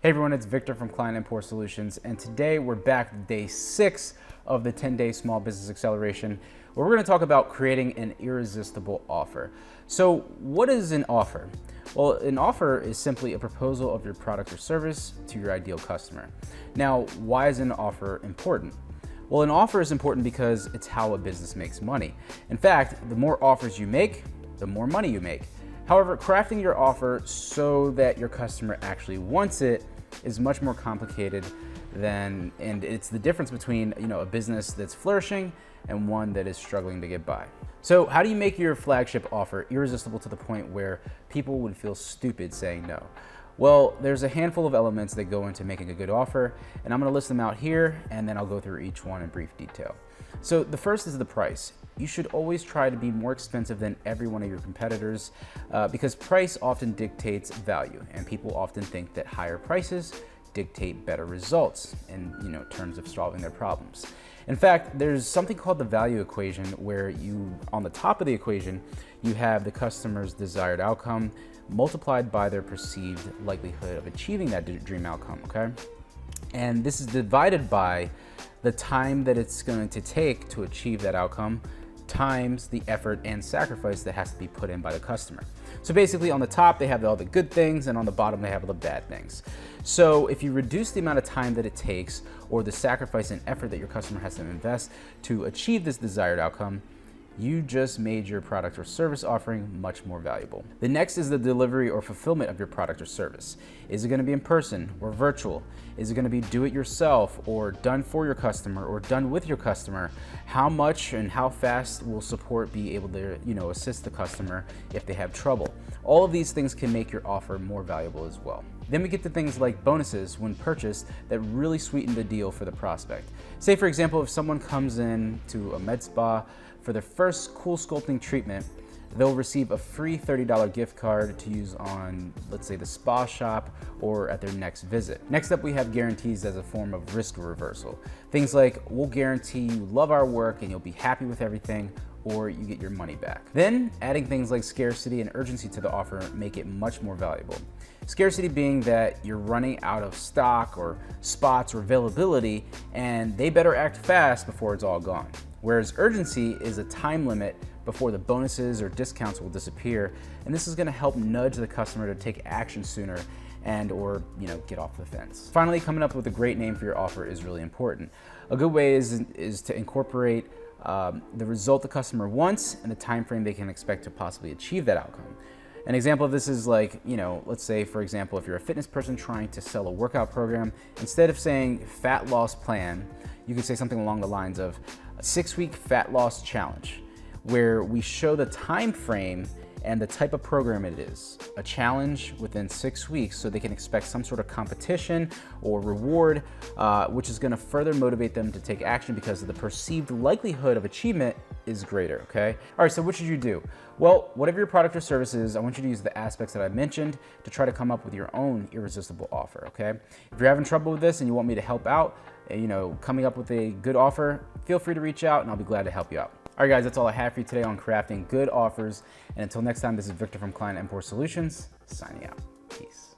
Hey everyone, it's Victor from Client Import Solutions, and today we're back to day 6 of the 10-day small business acceleration, where we're going to talk about creating an irresistible offer. So what is an offer? Well, an offer is simply a proposal of your product or service to your ideal customer. Now, why is an offer important? Well, an offer is important because it's how a business makes money. In fact, the more offers you make, the more money you make. However, crafting your offer so that your customer actually wants it is much more complicated and it's the difference between a business that's flourishing and one that is struggling to get by. So how do you make your flagship offer irresistible to the point where people would feel stupid saying no? Well, there's a handful of elements that go into making a good offer, and I'm going to list them out here, and then I'll go through each one in brief detail. So the first is the price. You should always try to be more expensive than every one of your competitors because price often dictates value, and people often think that higher prices dictate better results in terms of solving their problems. In fact, there's something called the value equation where on the top of the equation, you have the customer's desired outcome multiplied by their perceived likelihood of achieving that dream outcome, okay? And this is divided by the time that it's going to take to achieve that outcome times the effort and sacrifice that has to be put in by the customer. So basically on the top, they have all the good things, and on the bottom, they have all the bad things. So if you reduce the amount of time that it takes or the sacrifice and effort that your customer has to invest to achieve this desired outcome, you just made your product or service offering much more valuable. The next is the delivery or fulfillment of your product or service. Is it going to be in person or virtual? Is it going to be do it yourself or done for your customer or done with your customer? How much and how fast will support be able to assist the customer if they have trouble? All of these things can make your offer more valuable as well. Then we get to things like bonuses when purchased that really sweeten the deal for the prospect. Say for example, if someone comes in to a med spa for their first cool sculpting treatment, they'll receive a free $30 gift card to use on, let's say, the spa shop or at their next visit. Next up, we have guarantees as a form of risk reversal. Things like, we'll guarantee you love our work and you'll be happy with everything, or you get your money back. Then adding things like scarcity and urgency to the offer make it much more valuable. Scarcity being that you're running out of stock or spots or availability, and they better act fast before it's all gone. Whereas urgency is a time limit before the bonuses or discounts will disappear, and this is going to help nudge the customer to take action sooner or get off the fence. Finally, coming up with a great name for your offer is really important. A good way is to incorporate the result the customer wants and the time frame they can expect to possibly achieve that outcome. An example of this is like, let's say, for example, if you're a fitness person trying to sell a workout program, instead of saying fat loss plan, you could say something along the lines of a 6-week fat loss challenge, where we show the time frame and the type of program it is. A challenge within 6 weeks so they can expect some sort of competition or reward, which is gonna further motivate them to take action because the perceived likelihood of achievement is greater, okay? All right, so what should you do? Well, whatever your product or service is, I want you to use the aspects that I mentioned to try to come up with your own irresistible offer, okay? If you're having trouble with this and you want me to help out, coming up with a good offer, feel free to reach out and I'll be glad to help you out. All right, guys, that's all I have for you today on crafting good offers. And until next time, this is Victor from Client Import Solutions, signing out. Peace.